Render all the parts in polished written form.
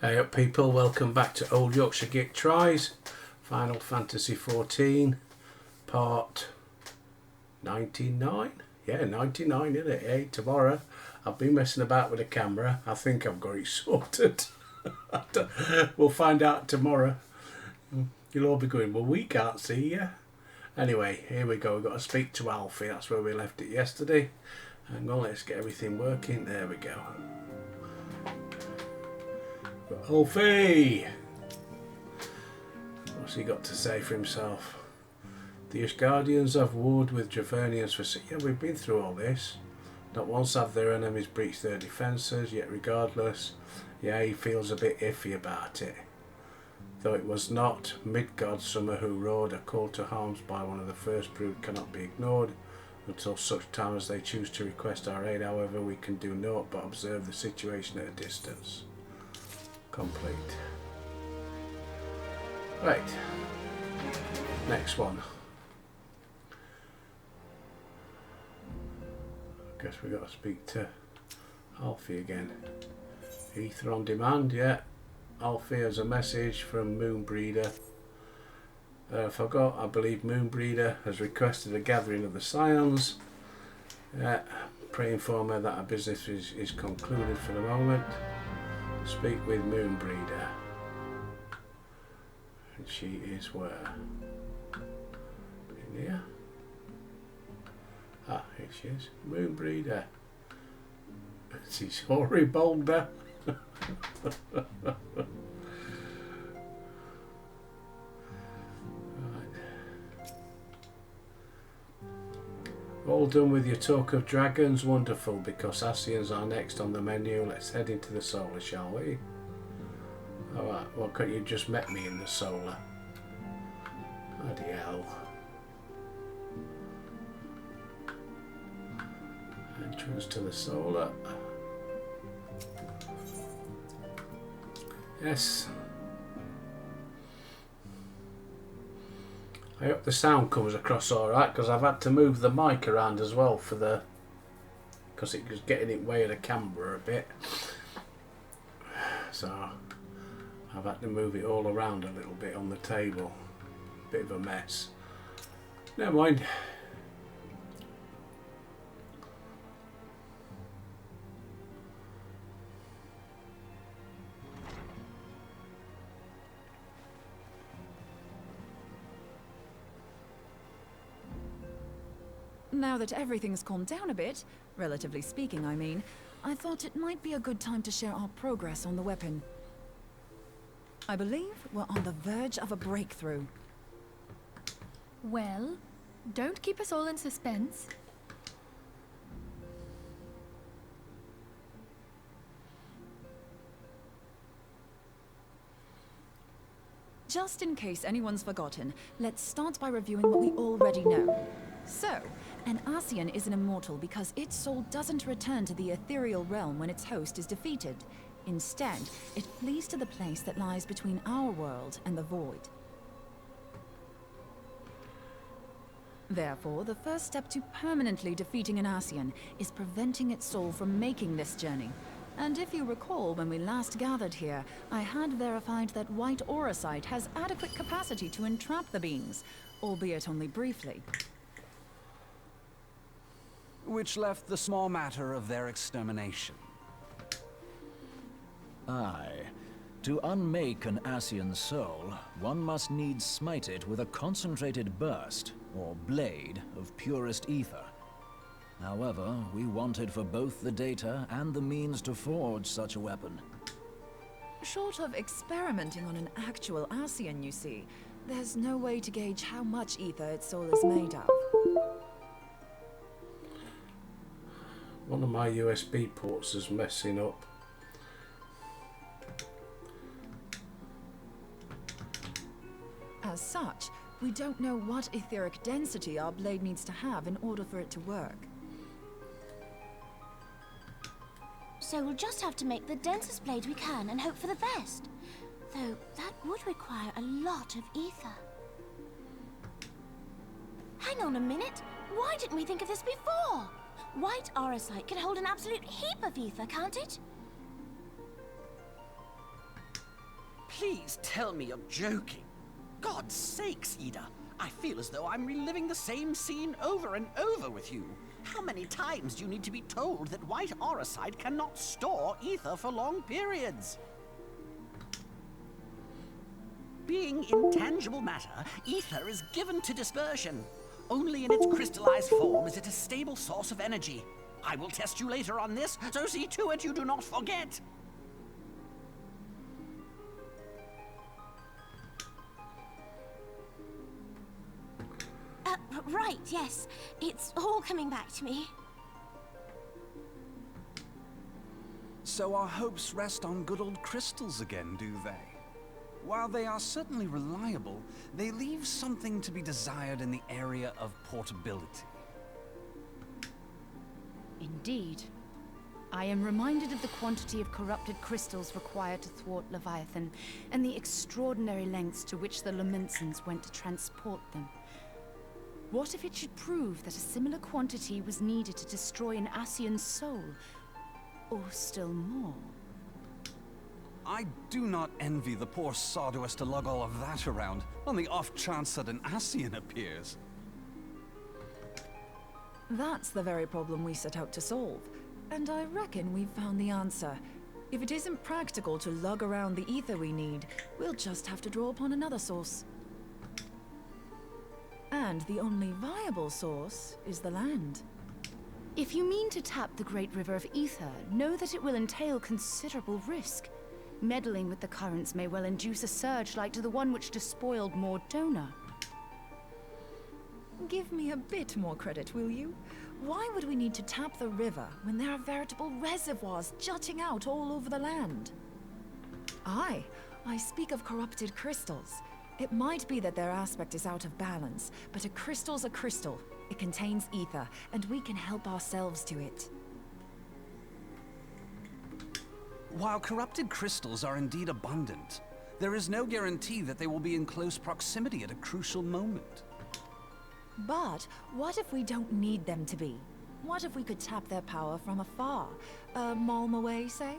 Hey up people, welcome back to Old Yorkshire Geek Tries, Final Fantasy 14, part 99? Yeah, 99 isn't it? Hey, tomorrow. I've been messing about with the camera, I think I've got it sorted. We'll find out tomorrow. You'll all be going, well we can't see you. Anyway, here we go, we've got to speak to Alfie, that's where we left it yesterday. Hang on, let's get everything working, there we go. Alfie! What's he got to say for himself? The Guardians have warred with Dravernians for... Yeah, we've been through all this. Not once have their enemies breached their defences, yet regardless, yeah, he feels a bit iffy about it. Though it was not Midgard Summer who roared, a call to arms by one of the first brood cannot be ignored. Until such time as they choose to request our aid, however, we can do naught but observe the situation at a distance. Complete. Right. Next one. Guess we got to speak to Alfie again. Ether on demand, yeah. Alfie has a message from Moonbreeder. Forgot, I believe Moonbreeder has requested a gathering of the Scions. Pray inform her that our business is concluded for the moment. Speak with Moonbreeder. And she is where? In here? Ah, here she is. Moonbreeder. She's Hoary Boulder. All done with your talk of dragons? Wonderful, because Scions are next on the menu. Let's head into the solar, shall we? Alright, well, couldn't you just met me in the solar? Bloody hell. Entrance to the solar. Yes. I hope the sound comes across alright, because I've had to move the mic around as well for the... because it was getting in the way of the camera a bit. So I've had to move it all around a little bit on the table. Bit of a mess. Never mind. Now that everything's calmed down a bit, relatively speaking I mean, I thought it might be a good time to share our progress on the weapon. I believe we're on the verge of a breakthrough. Well, don't keep us all in suspense. Just in case anyone's forgotten, let's start by reviewing what we already know. So, an Scion is an immortal because its soul doesn't return to the ethereal realm when its host is defeated. Instead, it flees to the place that lies between our world and the void. Therefore, the first step to permanently defeating an Scion is preventing its soul from making this journey. And if you recall, when we last gathered here, I had verified that white auracite has adequate capacity to entrap the beings, albeit only briefly. Which left the small matter of their extermination. Aye. To unmake an Scion soul, one must needs smite it with a concentrated burst, or blade, of purest ether. However, we wanted for both the data and the means to forge such a weapon. Short of experimenting on an actual Scion, you see, there's no way to gauge how much ether its soul is made of. One of my USB ports is messing up. As such, we don't know what etheric density our blade needs to have in order for it to work. So we'll just have to make the densest blade we can and hope for the best. Though that would require a lot of ether. Hang on a minute. Why didn't we think of this before? White auracite can hold an absolute heap of ether, can't it? Please tell me you're joking. God's sakes, Ida. I feel as though I'm reliving the same scene over and over with you. How many times do you need to be told that white auricide cannot store ether for long periods? Being intangible matter, ether is given to dispersion. Only in its crystallized form is it a stable source of energy. I will test you later on this, so see to it you do not forget. Right, yes. It's all coming back to me. So our hopes rest on good old crystals again, do they? While they are certainly reliable, they leave something to be desired in the area of portability. Indeed. I am reminded of the quantity of corrupted crystals required to thwart Leviathan, and the extraordinary lengths to which the Lamentsons went to transport them. What if it should prove that a similar quantity was needed to destroy an Ascian soul? Or still more? I do not envy the poor sod who has to lug all of that around, on the off chance that an Ascian appears. That's the very problem we set out to solve. And I reckon we've found the answer. If it isn't practical to lug around the ether we need, we'll just have to draw upon another source. And the only viable source is the land. If you mean to tap the great river of ether, know that it will entail considerable risk. Meddling with the currents may well induce a surge like to the one which despoiled Mordona. Give me a bit more credit, will you? Why would we need to tap the river when there are veritable reservoirs jutting out all over the land? Aye, I speak of corrupted crystals. It might be that their aspect is out of balance, but a crystal's a crystal. It contains ether, and we can help ourselves to it. While corrupted crystals are indeed abundant, there is no guarantee that they will be in close proximity at a crucial moment. But what if we don't need them to be? What if we could tap their power from afar? A malm away, say?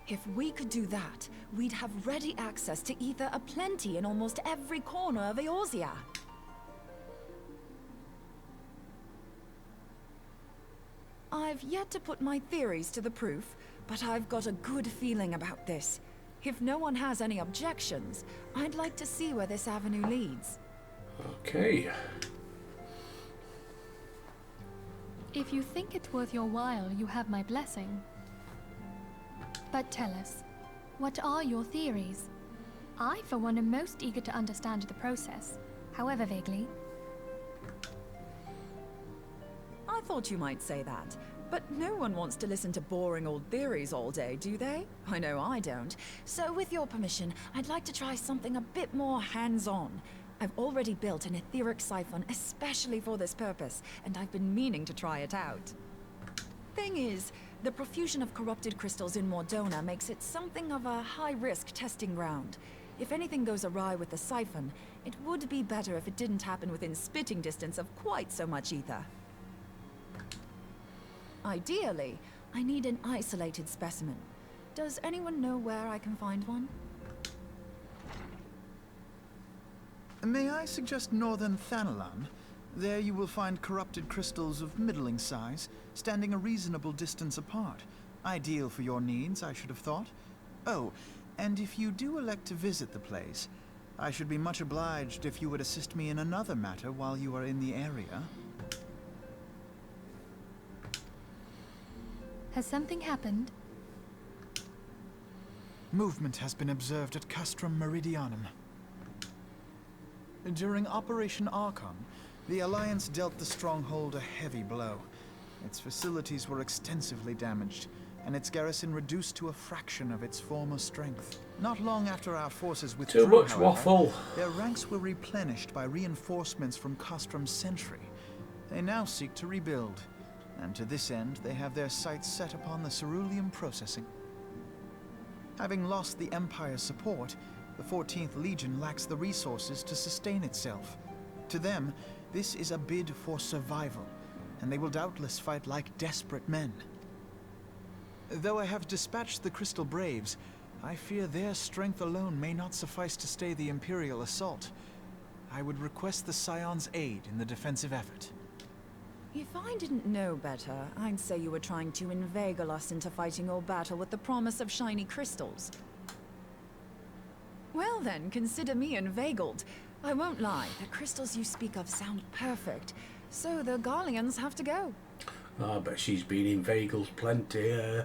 If we could do that, we'd have ready access to ether aplenty in almost every corner of Eorzea. I've yet to put my theories to the proof, but I've got a good feeling about this. If no one has any objections, I'd like to see where this avenue leads. Okay. If you think it's worth your while, you have my blessing. But tell us, what are your theories? I, for one, am most eager to understand the process, however vaguely. I thought you might say that, but no one wants to listen to boring old theories all day, do they? I know I don't. So with your permission, I'd like to try something a bit more hands-on. I've already built an Etheric Siphon especially for this purpose, and I've been meaning to try it out. Thing is, the profusion of corrupted crystals in Mordona makes it something of a high-risk testing ground. If anything goes awry with the siphon, it would be better if it didn't happen within spitting distance of quite so much ether. Ideally, I need an isolated specimen. Does anyone know where I can find one? May I suggest northern Thanalan? There you will find corrupted crystals of middling size, standing a reasonable distance apart. Ideal for your needs, I should have thought. Oh, and if you do elect to visit the place, I should be much obliged if you would assist me in another matter while you are in the area. Has something happened? Movement has been observed at Castrum Meridianum. During Operation Archon, the Alliance dealt the stronghold a heavy blow. Its facilities were extensively damaged, and its garrison reduced to a fraction of its former strength. Not long after our forces withdrew, Too much however, waffle. their ranks were replenished by reinforcements from Castrum's sentry. They now seek to rebuild, and to this end they have their sights set upon the ceruleum processing. Having lost the Empire's support, the 14th Legion lacks the resources to sustain itself. To them, this is a bid for survival, and they will doubtless fight like desperate men. Though I have dispatched the Crystal Braves, I fear their strength alone may not suffice to stay the Imperial assault. I would request the Scions' aid in the defensive effort. If I didn't know better, I'd say you were trying to inveigle us into fighting your battle with the promise of shiny crystals. Well then, consider me inveigled. I won't lie, the crystals you speak of sound perfect, so the Garleans have to go. I bet she's been inveigled plenty.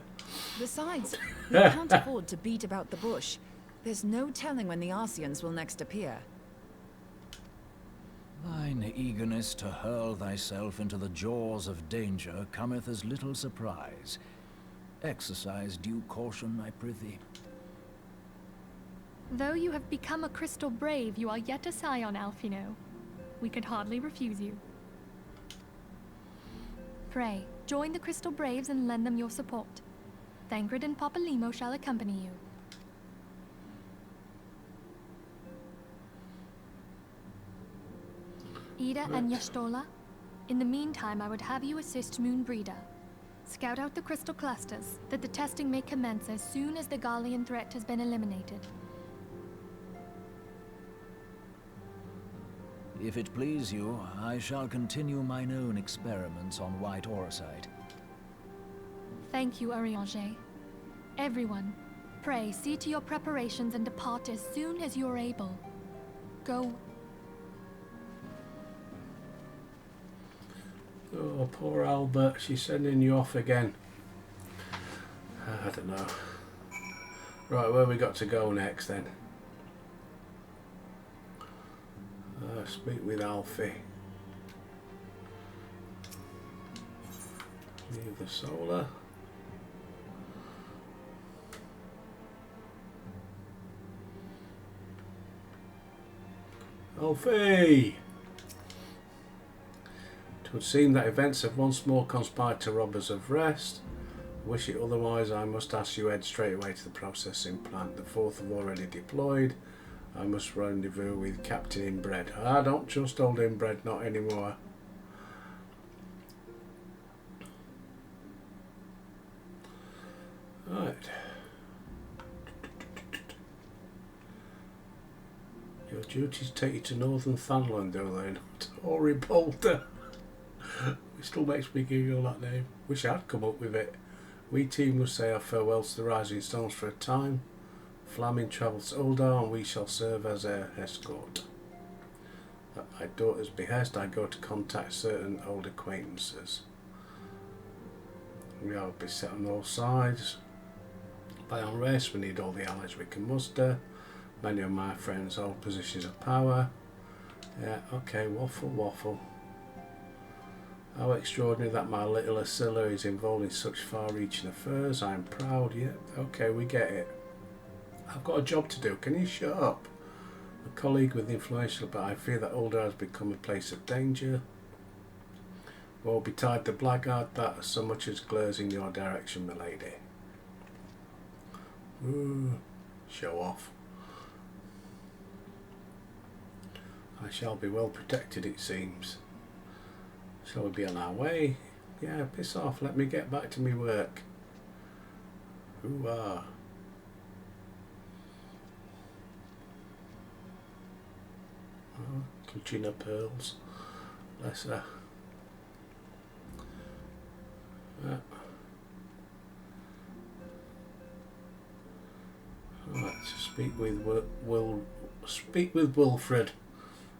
Besides, we can't afford to beat about the bush. There's no telling when the Scions will next appear. Thine eagerness to hurl thyself into the jaws of danger cometh as little surprise. Exercise due caution, I prithee. Though you have become a crystal brave, you are yet a Scion, Alfie. We could hardly refuse you. Pray, join the Crystal Braves and lend them your support. Thancred and Papalimo shall accompany you. Ida and Yashtola, in the meantime I would have you assist Moonbreeder. Scout out the crystal clusters, that the testing may commence as soon as the Garlean threat has been eliminated. If it please you, I shall continue mine own experiments on white auricite. Thank you, Arianger. Everyone, pray see to your preparations and depart as soon as you are able. Go. Oh, poor Albert, she's sending you off again. I don't know. Right, where we got to go next then? Speak with Alfie. Leave the solar. Alfie! It would seem that events have once more conspired to rob us of rest. Wish it otherwise, I must ask you head straight away to the processing plant. The fourth have already deployed. I must rendezvous with Captain Inbred. I don't trust old Inbred, not anymore. Right. Your duties take you to Northern Thunland, do they not? Or Bolter. It still makes me giggle, that name. Wish I'd come up with it. We team must say our farewells to the Rising Stones for a time. Flaming travels to Uldar and we shall serve as her escort. At my daughter's behest I go to contact certain old acquaintances. We are beset on all sides by unrest. We need all the allies we can muster. Many of my friends hold positions of power. Yeah, okay, waffle. How extraordinary that my little Asilla is involved in such far-reaching affairs. I am proud, yeah, okay, we get it. I've got a job to do, can you shut up? A colleague with influential, but I fear that Uldar has become a place of danger. Woe betide the blackguard that so much as glares in your direction, milady. Ooh, show off. I shall be well protected, it seems. Shall we be on our way? Yeah, piss off, let me get back to me work. Hoo-ah. Oh, clutching her pearls. Bless her. Yeah. Right, so speak with Wilfred,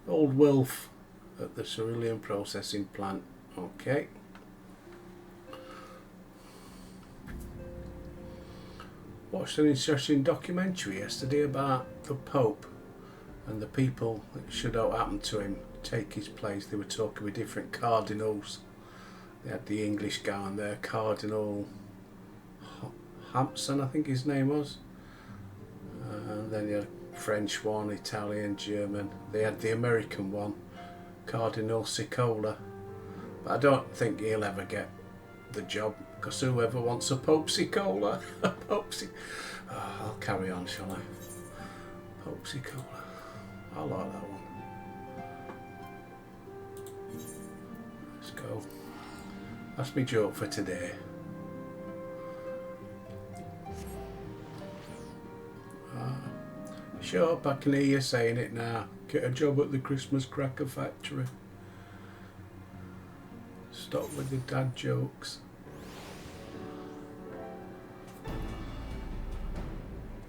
old Wilf, at the cerulean processing plant. Okay. Watched an interesting documentary yesterday about the Pope and the people that should have happened to him take his place. They were talking with different cardinals. They had the English guy on there, Cardinal Hampson, I think his name was. And then you had French one, Italian, German. They had the American one, Cardinal Cicola. But I don't think he'll ever get the job, because whoever wants a Pope Cicola? A Pope Cicola. Oh, I'll carry on, shall I? Pope Cicola. I like that one. Let's go. That's my joke for today. Shut up, I can hear you saying it now. Get a job at the Christmas cracker factory. Stop with the dad jokes.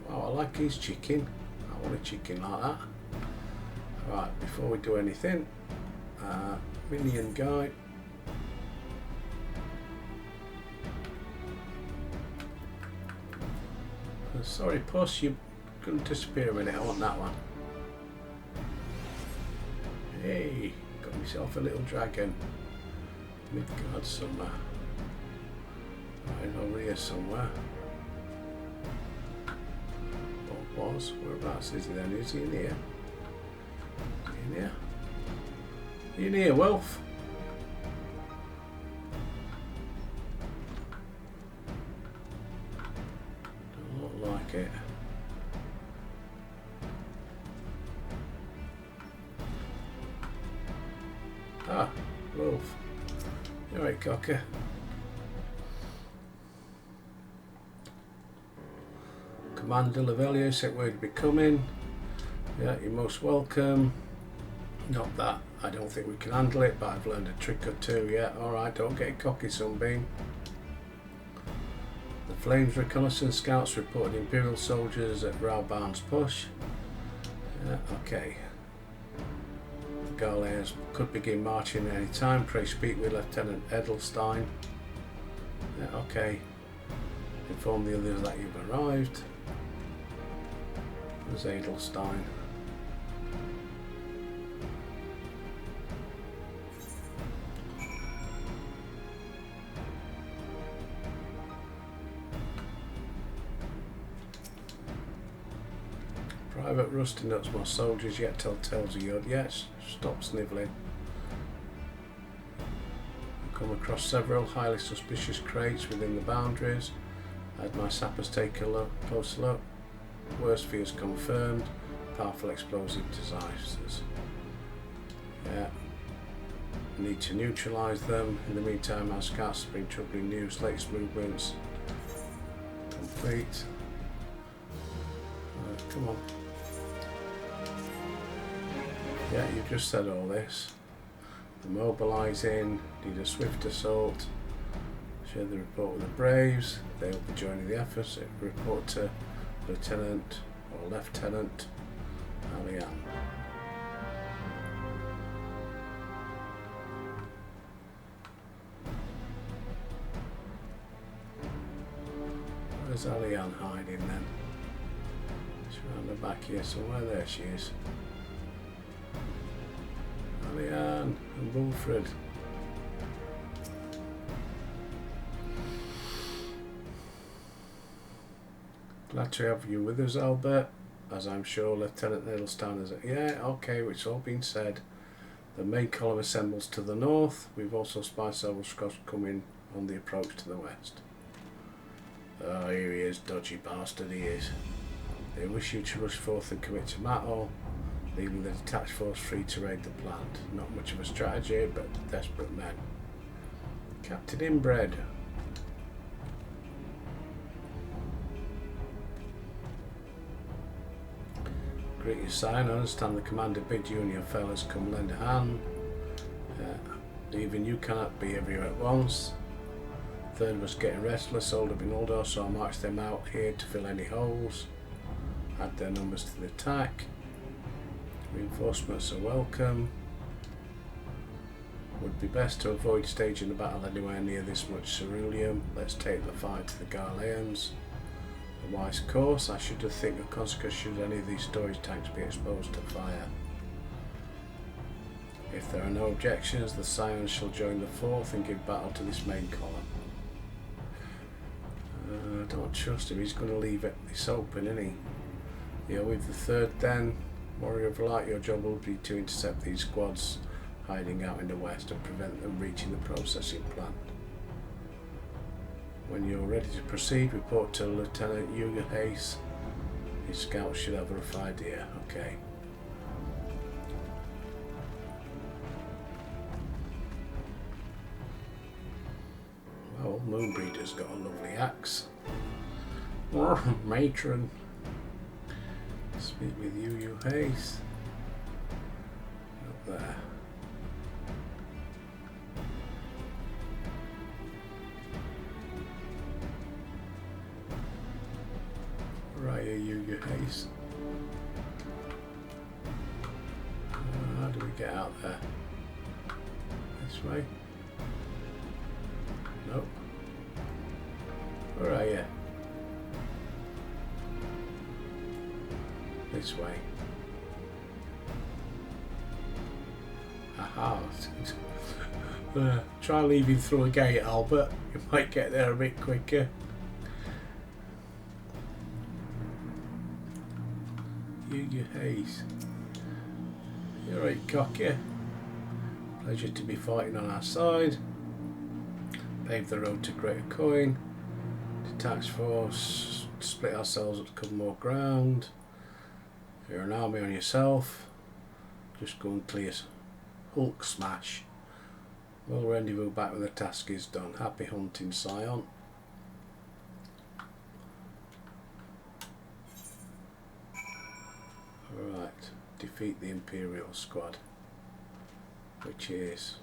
Oh, I like his chicken. I want a chicken like that. Right, before we do anything, minion guy. Sorry, Puss, you're going to disappear a minute. I want that one. Hey, got myself a little dragon. Midgard summer. Right over here somewhere. What was? Whereabouts is he then? Is he in here? Is he in here? Are you in here, Wolf? Don't look like it. Ah, Wolf. You're right, Cocker. Commander Lavellier said we'd be coming. Yeah, you're most welcome. Not that I don't think we can handle it, but I've learned a trick or two. Yeah, alright, don't get cocky, Sunbeam. The Flames reconnaissance scouts reported Imperial soldiers at Raubarn's push. Yeah, okay. The Garleans could begin marching at any time. Pray speak with Lieutenant Edelstein. Yeah, okay. Inform the others that you've arrived. There's Edelstein. Private Rusty Nuts, more soldiers yet tell tales of your... Yes, stop snivelling. Come across several highly suspicious crates within the boundaries. I had my sappers take a closer look. Worst fears confirmed. Powerful explosive devices. Yeah. Need to neutralise them. In the meantime, our scouts bring troubling news. Latest movements complete. Come on. Yeah, you've just said all this. The mobilising, need a swift assault. Share the report with the Braves. They will be joining the efforts. Report to Lieutenant or Lieutenant Alian. Where's Alian hiding then? She's around the back here somewhere. There she is. Alian and Wilfred. Glad to have you with us, Albert, as I'm sure Lieutenant Edelstein is. Yeah, okay, it's all been said. The main column assembles to the north. We've also spied several Scots coming on the approach to the west. Oh, here he is, dodgy bastard he is. They wish you to rush forth and commit to battle, leaving the detached force free to raid the plant. Not much of a strategy, but desperate men. Captain Inbred. Greet your sign. I understand the commander bid you and your fellows come lend a hand. Even you cannot be everywhere at once. Third was getting restless, older Binaldo, so I marched them out here to fill any holes. Add their numbers to the attack. Reinforcements are welcome. Would be best to avoid staging the battle anywhere near this much ceruleum. Let's take the fight to the Garleans. A wise course. I should think of consequence should any of these storage tanks be exposed to fire. If there are no objections, the Scions shall join the fourth and give battle to this main column. I don't trust him. He's going to leave this open, isn't he? Yeah, with the third then. Warrior of Light, your job will be to intercept these squads hiding out in the west and prevent them reaching the processing plant. When you're ready to proceed, report to Lieutenant Hugo Hayes. His scouts should have a rough idea. Okay. Well, Moonbreeder's got a lovely axe. Matron. Speak with you, you haste. Up there. Right here, you haste. How do we get out there? This way? Nope. Where are you? This way. Aha. Try leaving through a gate, Albert. You might get there a bit quicker. You haze. You're right, cocky. Pleasure to be fighting on our side. Pave the road to Greater Coin. Detach force. Split ourselves up to cover more ground. You're an army on yourself. Just go and clear. Hulk smash. We'll rendezvous back when the task is done. Happy hunting, Scion. Alright. Defeat the Imperial squad. Which is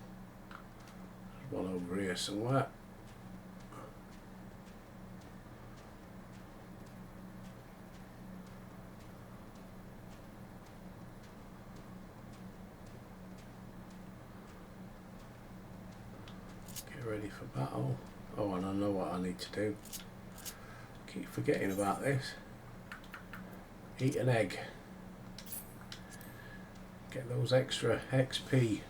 one over here somewhere. Ready for battle. Oh, and I know what I need to do. Keep forgetting about this. Eat an egg. Get those extra XP.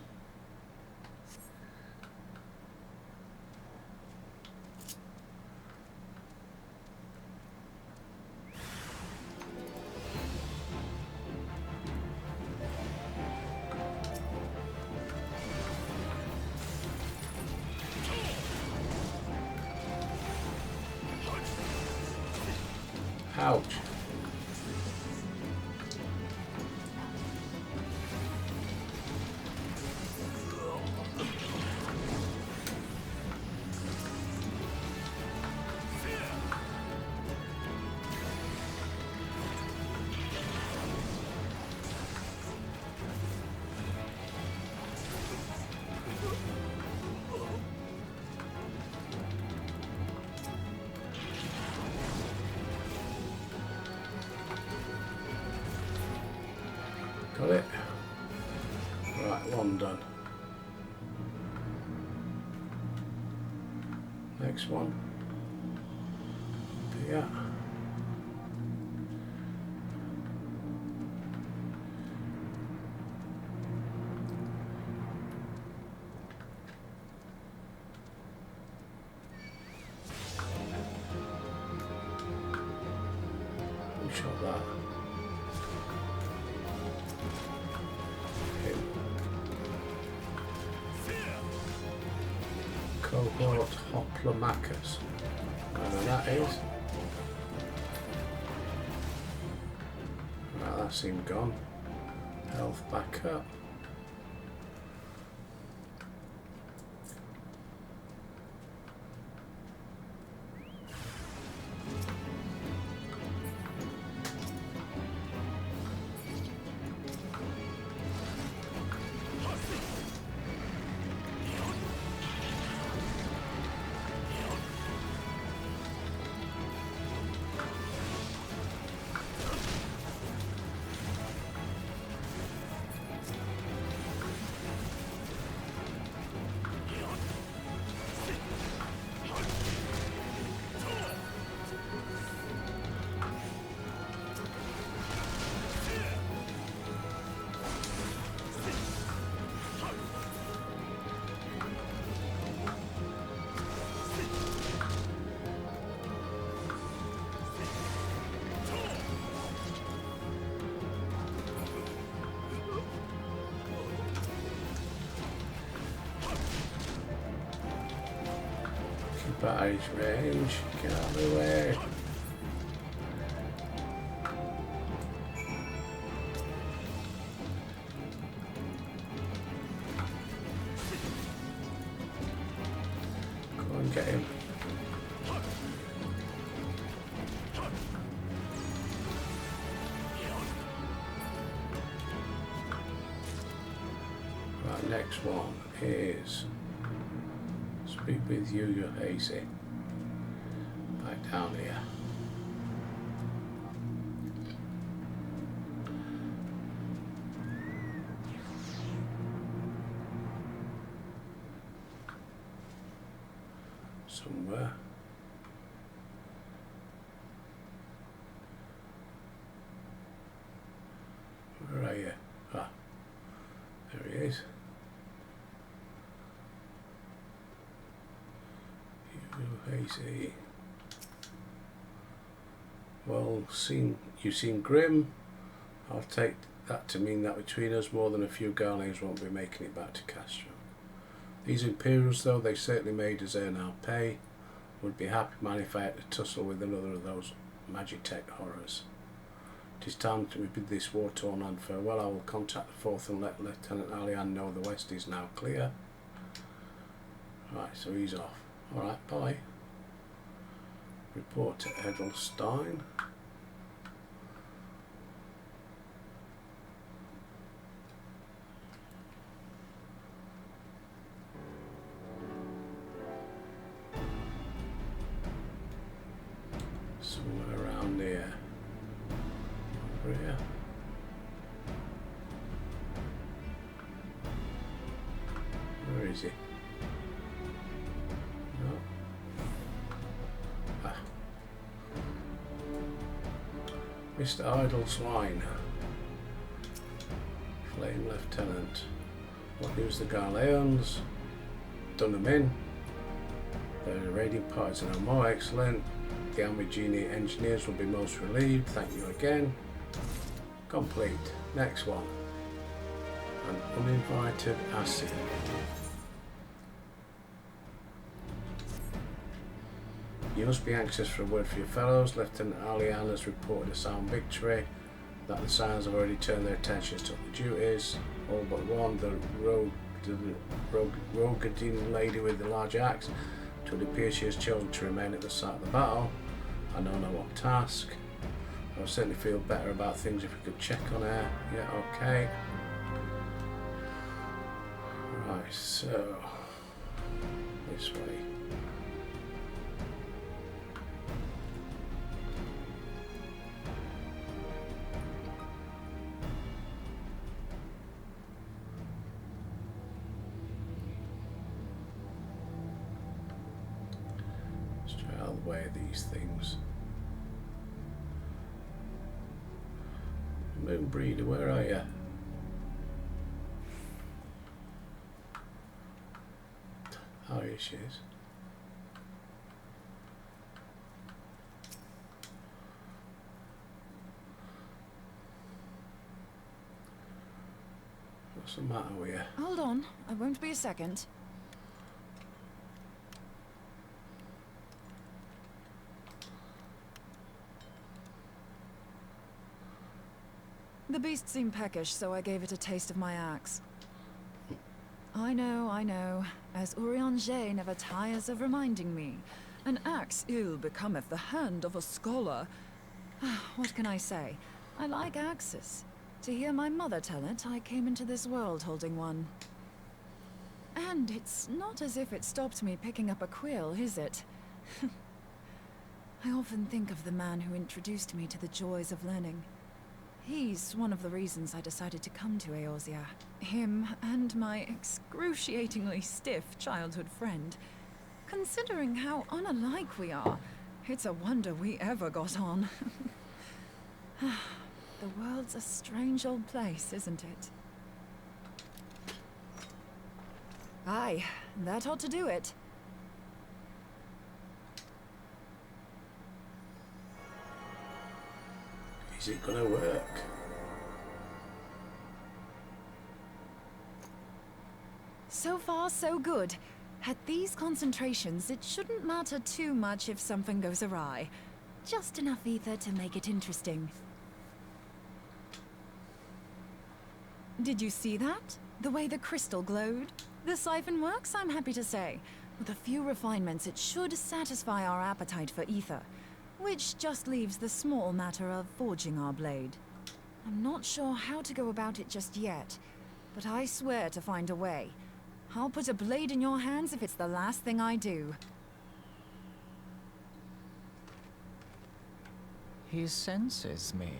Ouch. Got it? Right, one done. Next one. Yeah. Who shot that? Cohort Hoplomachus. Whatever that is. Right, that seemed gone. Health back up. Battery's range, get out of the way. Go and get him. Right, next one is speak with you, you're hazy. Back down here. Somewhere. Where are you? Ah, there he is. You hazy. Well, you seem grim. I'll take that to mean that between us more than a few Garlings won't be making it back to Castro. These Imperials, though they certainly made us earn our pay, would be happy man if I had to tussle with another of those Magitech horrors. It is time to bid this war-torn land farewell. I will contact the 4th and let Lieutenant Alian know the west is now clear. Right, so he's off. Alright, bye. Report to Edelstein. Somewhere around here. Over here. Where is he? No. Ah. Mr. Idle Swine. Flame Lieutenant. What news the Garleons? Done them in. The raiding parties are now more excellent. The Amigini engineers will be most relieved. Thank you again. Complete. Next one. An uninvited Assi. You must be anxious for a word for your fellows. Lieutenant Alian has reported a sound victory, that the Scions have already turned their attentions to the duties. All but one, the Rogadine lady with the large axe. It would appear she has chosen to remain at the site of the battle. I know no what task. I would certainly feel better about things if we could check on her. Yeah, okay. Right, so this way. Straight out of the way of these things. Moonbreeder, where are you? Oh, here she is. What's the matter with you? Hold on, I won't be a second. The beast seemed peckish, so I gave it a taste of my axe. I know. As Urianger never tires of reminding me. An axe ill becometh the hand of a scholar. What can I say? I like axes. To hear my mother tell it, I came into this world holding one. And it's not as if it stopped me picking up a quill, is it? I often think of the man who introduced me to the joys of learning. He's one of the reasons I decided to come to Eorzea. Him and my excruciatingly stiff childhood friend. Considering how unalike we are, it's a wonder we ever got on. The world's a strange old place, isn't it? Aye, that ought to do it. Is it gonna work? So far, so good. At these concentrations, it shouldn't matter too much if something goes awry. Just enough ether to make it interesting. Did you see that? The way the crystal glowed? The siphon works, I'm happy to say. With a few refinements, it should satisfy our appetite for ether. Which just leaves the small matter of forging our blade. I'm not sure how to go about it just yet, but I swear to find a way. I'll put a blade in your hands if it's the last thing I do. He senses me.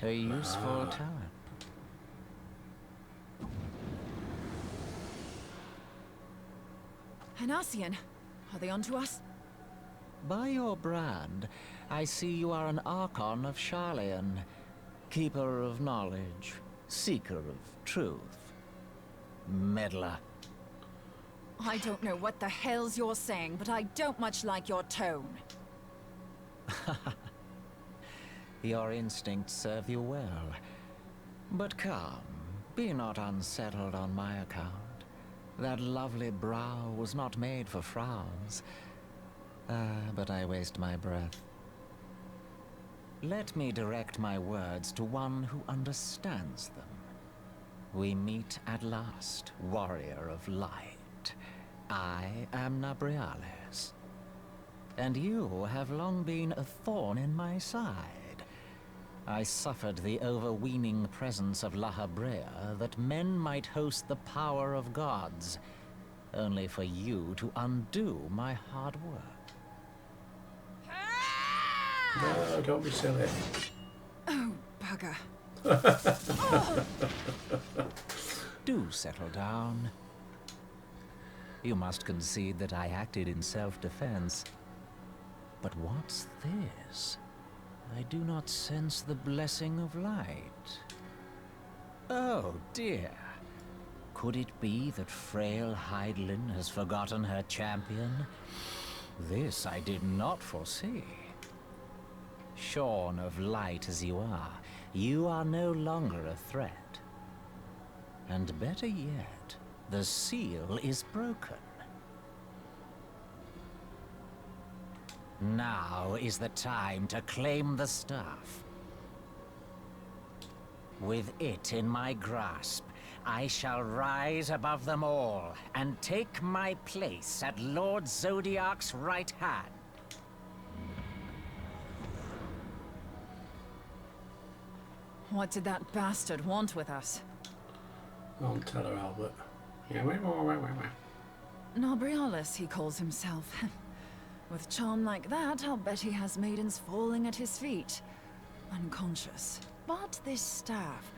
A useful talent. An Ascian, are they onto us? By your brand, I see you are an Archon of Sharlayan, keeper of knowledge, seeker of truth, meddler. I don't know what the hell's you're saying, but I don't much like your tone. Your instincts serve you well. But come, be not unsettled on my account. That lovely brow was not made for frowns. But I waste my breath. Let me direct my words to one who understands them. We meet at last, warrior of light. I am Nabriales. And you have long been a thorn in my side. I suffered the overweening presence of La Habrea that men might host the power of gods, only for you to undo my hard work. No, don't be silly. Oh, bugger. Do settle down. You must concede that I acted in self-defense. But what's this? I do not sense the blessing of light. Oh, dear. Could it be that frail Hydelin has forgotten her champion? This I did not foresee. Shorn of light as you are no longer a threat. And better yet, the seal is broken. Now is the time to claim the staff. With it in my grasp, I shall rise above them all and take my place at Lord Zodiac's right hand. What did that bastard want with us? Don't tell her, Albert. Nabriales, he calls himself. With charm like that, I'll bet he has maidens falling at his feet. Unconscious. But this staff...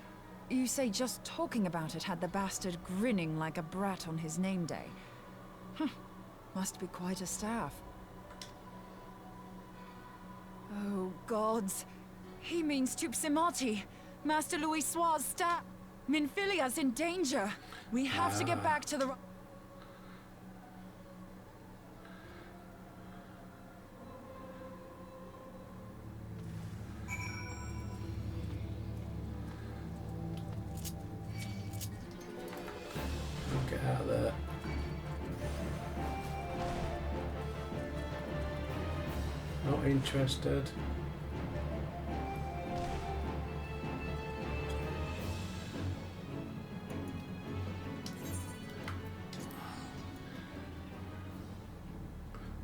You say just talking about it had the bastard grinning like a brat on his name day. Must be quite a staff. Oh, gods. He means Tupsimati. Master Louis Soir's staff. Minfilia's in danger. We have to get back to the... Get out of there. Not interested.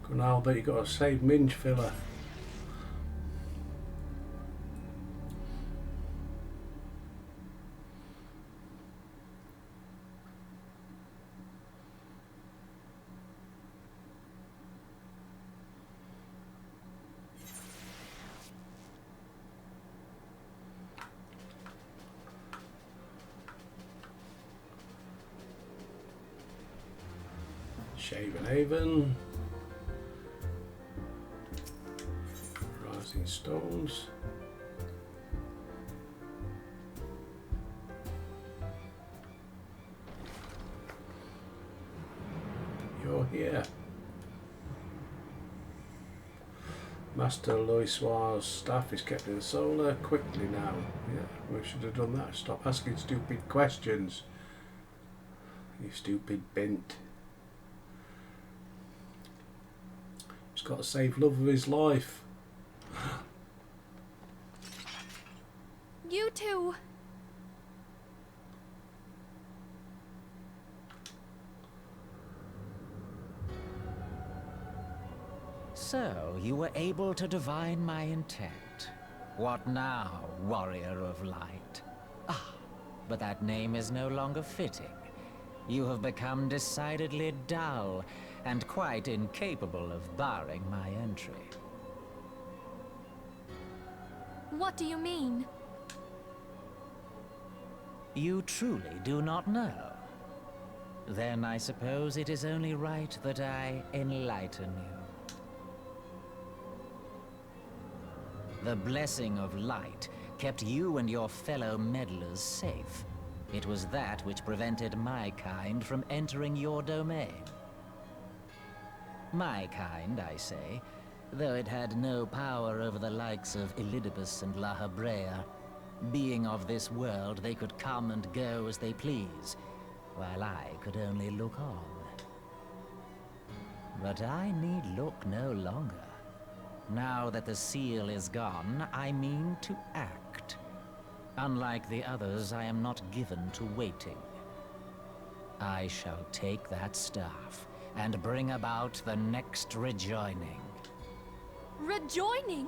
Good Albert, you got to save Minge Filler. Shaven Haven. Rising Stones. You're here. Master Louis Soir's staff is kept in the solar quickly now. Yeah, we should have done that. Stop asking stupid questions. You stupid bint. He's got to save love of his life. You too. So, you were able to divine my intent. What now, warrior of light? Ah, but that name is no longer fitting. You have become decidedly dull, and quite incapable of barring my entry. What do you mean? You truly do not know? Then I suppose it is only right that I enlighten you. The blessing of light kept you and your fellow meddlers safe. It was that which prevented my kind from entering your domain. My kind, I say, though it had no power over the likes of Elidibus and La Habrea. Being of this world, they could come and go as they please, while I could only look on. But I need look no longer. Now that the seal is gone, I mean to act. Unlike the others, I am not given to waiting. I shall take that staff and bring about the next rejoining. Rejoining?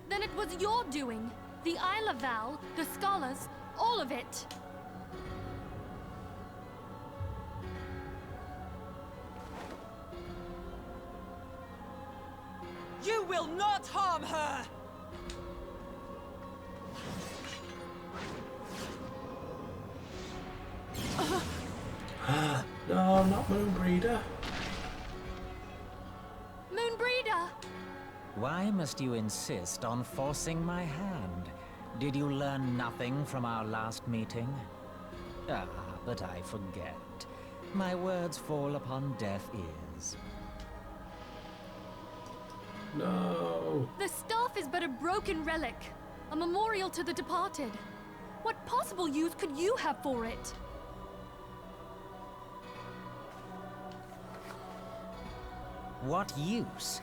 Then it was your doing. The Isle of Val, the scholars, all of it. You will not harm her! No, not Moonbreeder. Moonbreeder! Why must you insist on forcing my hand? Did you learn nothing from our last meeting? Ah, but I forget. My words fall upon deaf ears. No. The staff is but a broken relic, a memorial to the departed. What possible use could you have for it? What use?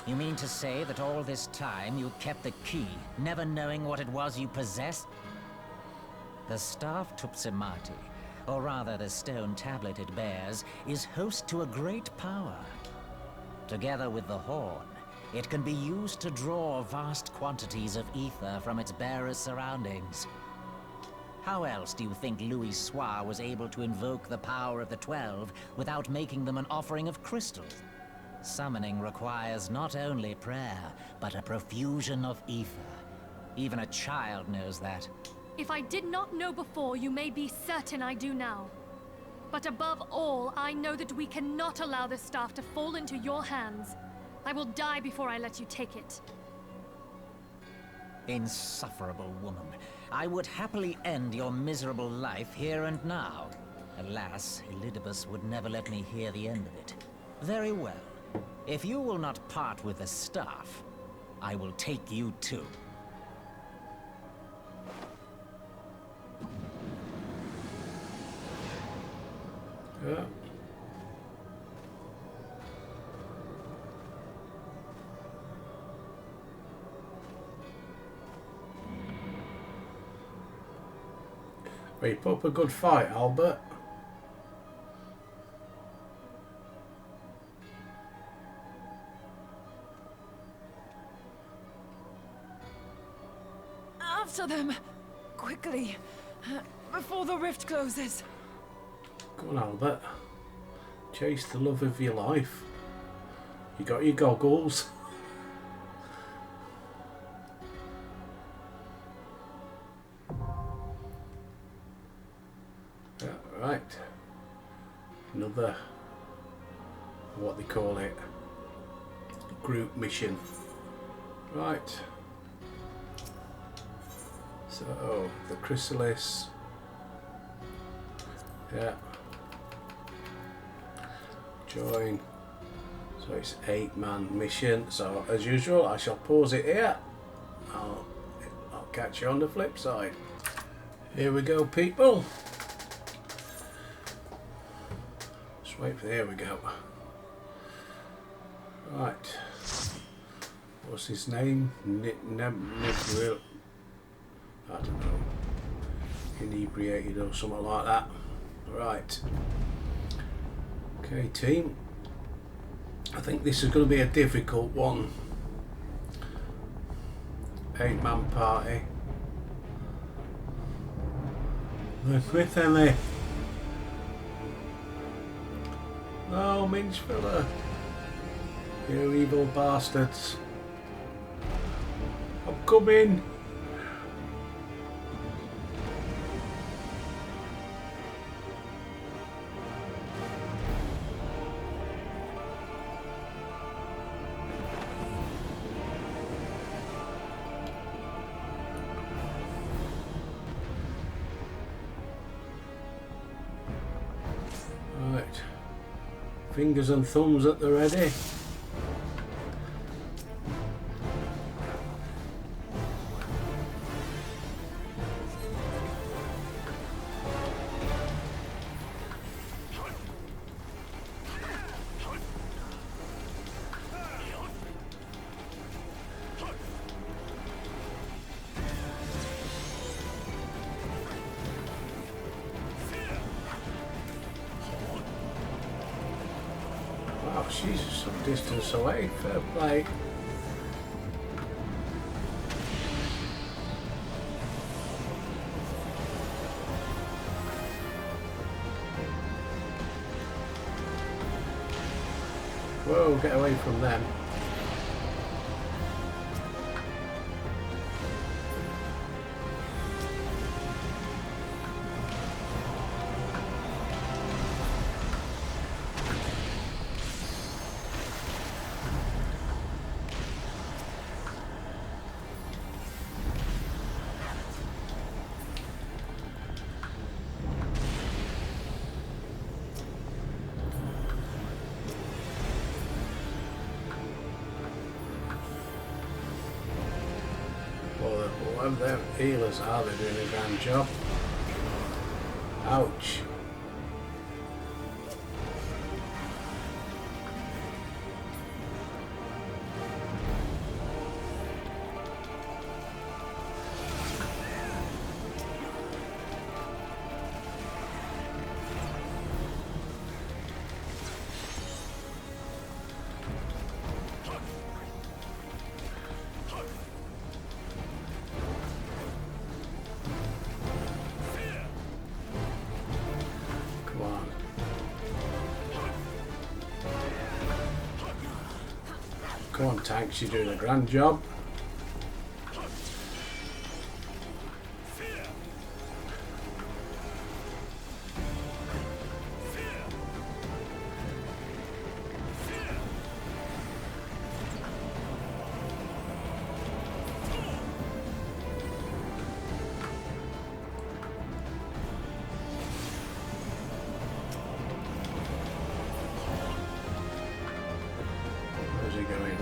You mean to say that all this time you kept the key, never knowing what it was you possessed? The staff Tupsimati, or rather the stone tablet it bears, is host to a great power. Together with the horn, it can be used to draw vast quantities of ether from its bearer's surroundings. How else do you think Louis Soir was able to invoke the power of the 12 without making them an offering of crystals? Summoning requires not only prayer, but a profusion of ether. Even a child knows that. If I did not know before, you may be certain I do now. But above all, I know that we cannot allow this staff to fall into your hands. I will die before I let you take it. Insufferable woman. I would happily end your miserable life here and now. Alas, Elidibus would never let me hear the end of it. Very well. If you will not part with the staff, I will take you too. Yeah. We put up a good fight, Albert. After them! Quickly! Before the rift closes! Go on, Albert. Chase the love of your life. You got your goggles. Yeah, right. Another, what they call it, group mission. Right. So, the chrysalis. Yeah. Join. So it's 8-man mission. So as usual, I shall pause it here. I'll catch you on the flip side. Here we go, people. Just wait for. There we go. Right. What's his name? Nibril. I don't know. Inebriated or something like that. Right. Okay, team. I think this is going to be a difficult one. 8-man party. With Emmy. No, Minchfiller. You evil bastards. I'm coming. Right. Fingers and thumbs at the ready. Wow, she's some distance away. Fair play. Whoa, get away from them. Whoever their healers are, they're doing a grand job. Ouch. Come on, tanks, you're doing a grand job.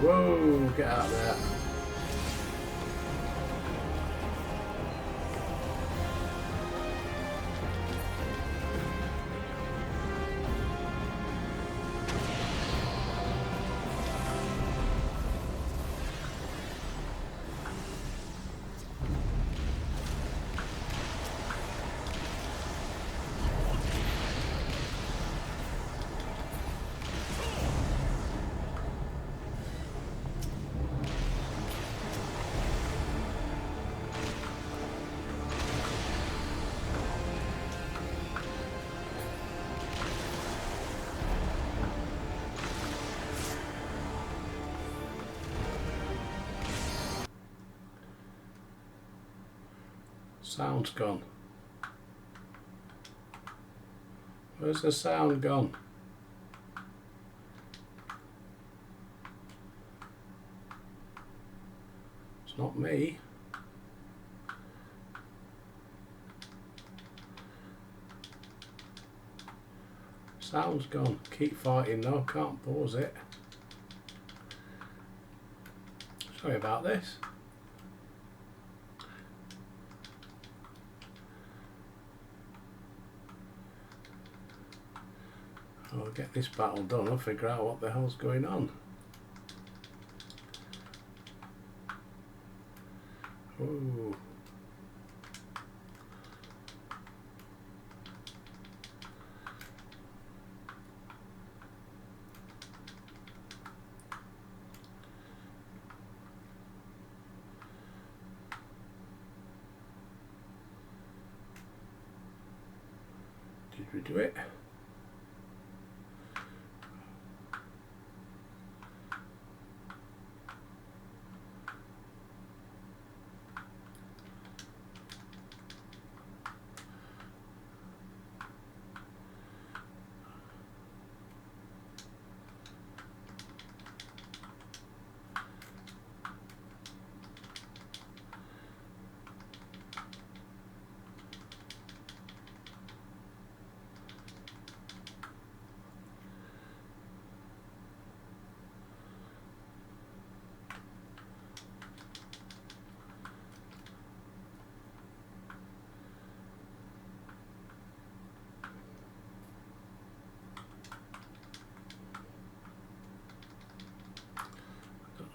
Whoa, get out of there. Sound's gone. Where's the sound gone? It's not me. Sound's gone. Keep fighting though, can't pause it. Sorry about this. I'll get this battle done, I'll figure out what the hell's going on. Ooh. Did we do it?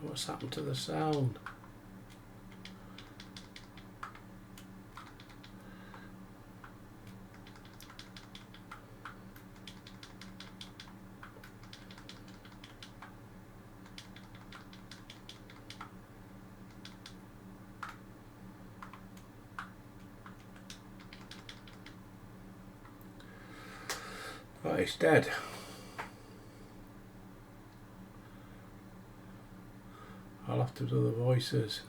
What's happened to the sound? Oh, it's dead. I'll have to do the voices.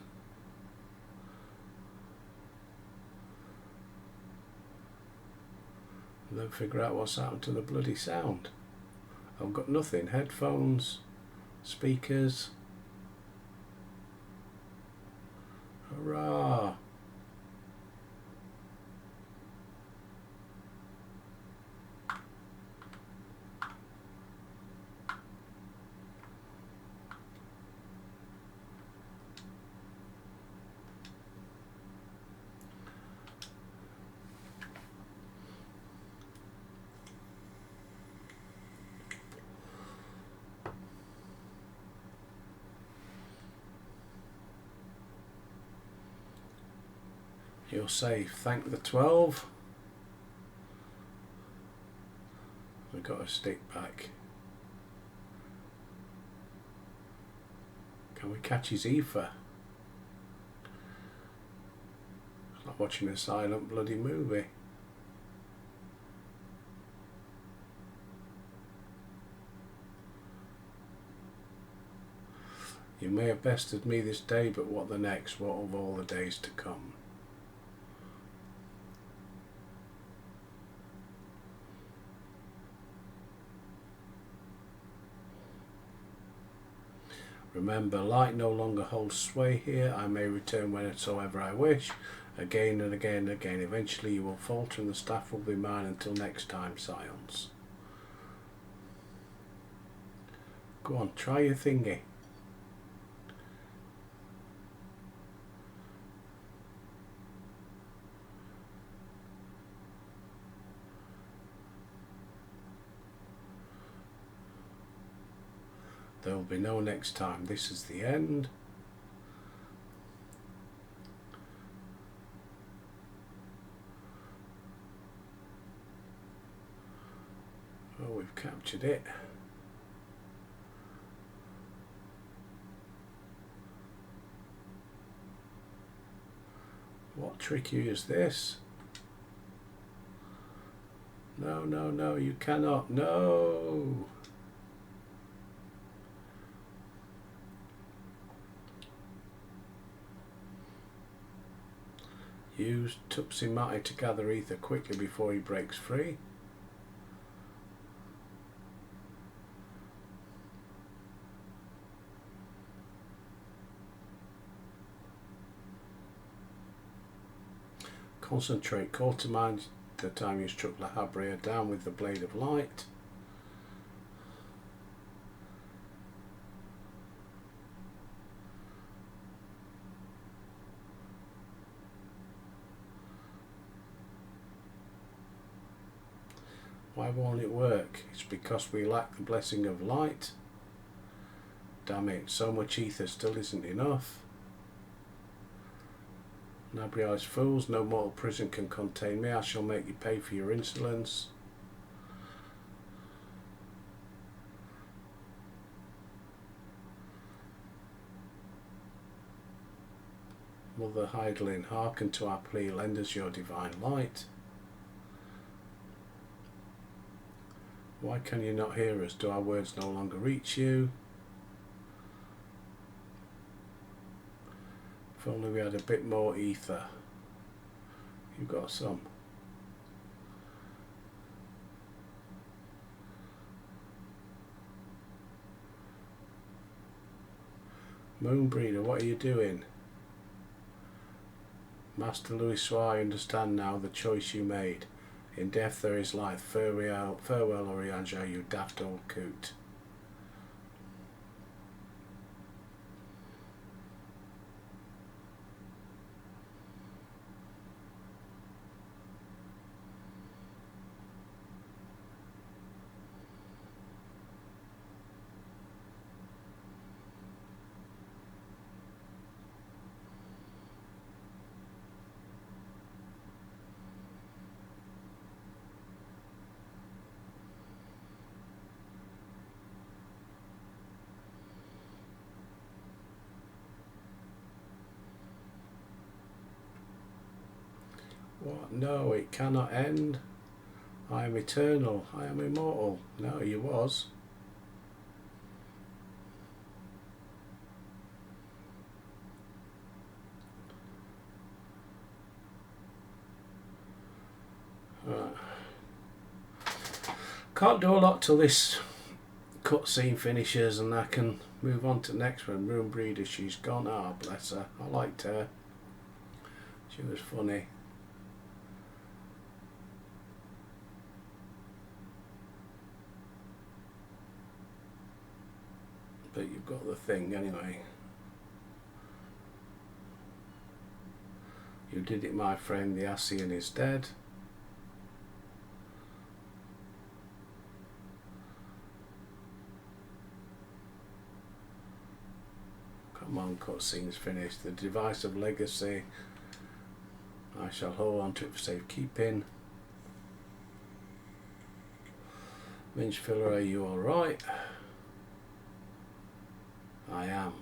And then figure out what's happened to the bloody sound. I've got nothing. Headphones, speakers. Hurrah! You're safe. Thank the 12. We've got a stick back. Can we catch his ether? It's like watching a silent bloody movie. You may have bested me this day, but what the next? What of all the days to come? Remember, light no longer holds sway here. I may return whensoever I wish, again and again and again. Eventually you will falter and the staff will be mine. Until next time, Scions. Go on, try your thingy. There will be no next time. This is the end. Oh, we've captured it. What tricky is this? No, no, no, you cannot. No! Use Tupsimati to gather ether quickly before he breaks free. Concentrate. Call to mind the time you struck La Habrea down with the blade of light. Why won't it work? It's because we lack the blessing of light. Damn it, so much ether still isn't enough. Nabriai's fools, no mortal prison can contain me. I shall make you pay for your insolence. Mother Heidelin, hearken to our plea, lend us your divine light. Why can you not hear us? Do our words no longer reach you? If only we had a bit more ether. You've got some. Moonbreeder, what are you doing? Master Louis, I understand now the choice you made. In death there is life. Farewell, Orianja, you daft old coot. What? No, it cannot end. I am eternal. I am immortal. No, you was. Can't do a lot till this cutscene finishes and I can move on to the next one. Moonbreeder, she's gone. Ah, oh, bless her. I liked her. She was funny. But you've got the thing anyway. You did it, my friend. The Scion is dead. Come on, cutscene's finished. The device of legacy. I shall hold on to it for safekeeping. Minchfiller, are you alright? I am.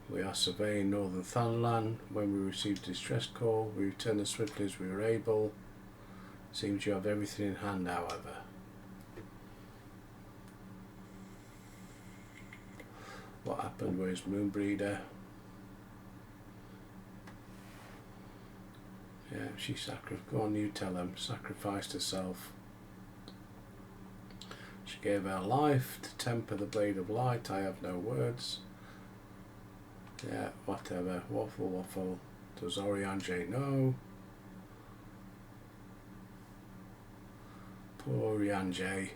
We are surveying northern Thunderland. When we received a distress call, we returned as swiftly as we were able. Seems you have everything in hand, however. What happened? Where's Moonbreeder? Yeah, she sacrificed. Go on, you tell them. Sacrificed herself. She gave her life to temper the blade of light. I have no words. Yeah, whatever. Waffle, waffle. Does Orianja know? Poor Orianja.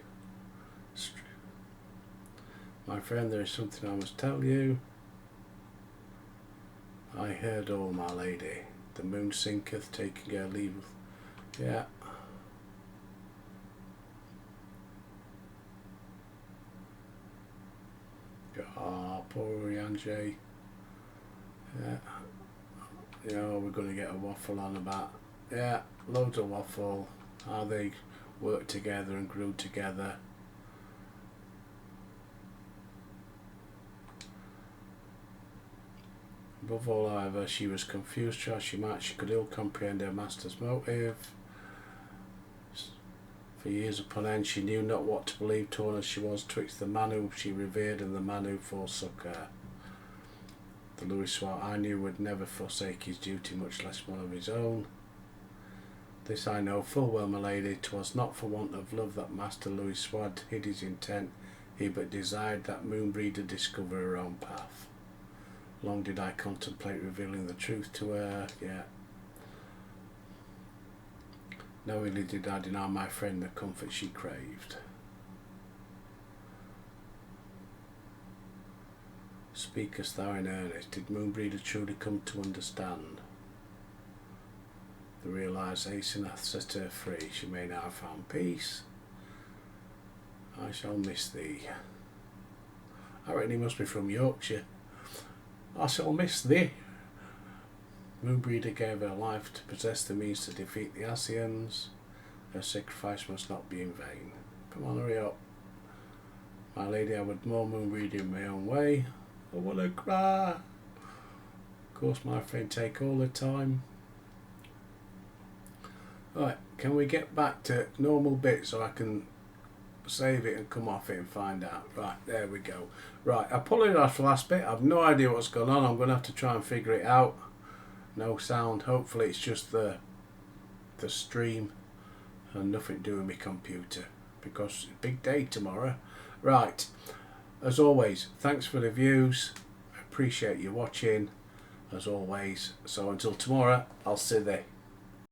My friend, there is something I must tell you. I heard all, my lady. The moon sinketh, taking her leave. Yeah. Ah, poor Orianja. Yeah. You know, we're going to get a waffle on about. Yeah, loads of waffle. How they worked together and grew together. Above all, however, she was confused as she might. She could ill comprehend her master's motive. For years upon end, she knew not what to believe, torn as she was twixt the man whom she revered and the man who forsook her. The Louis I knew would never forsake his duty, much less one of his own. This I know full well, my lady. 'Twas not for want of love that Master Louis Swad hid his intent. He but desired that Moonbreeder discover her own path. Long did I contemplate revealing the truth to her, yet knowingly did I deny my friend the comfort she craved. Speakest thou in earnest? Did Moonbreeder truly come to understand? The realisation hath set her free. She may now have found peace. I shall miss thee. I reckon he must be from Yorkshire. I shall miss thee. Moonbreeder gave her life to possess the means to defeat the Scions. Her sacrifice must not be in vain. Come on, hurry up. My lady, I would more Moonbreeder in my own way. I want to cry. Of course, my friend, take all the time. Right, Can we get back to normal bits so I can save it and come off it and find out? Right, there we go. Right, I apologise for the last bit. I've no idea what's going on. I'm going to have to try and figure it out. No sound. Hopefully it's just the stream and nothing to do with my computer, because it's a big day tomorrow. Right, as always, thanks for the views. I appreciate you watching, as always. So until tomorrow, I'll see you there.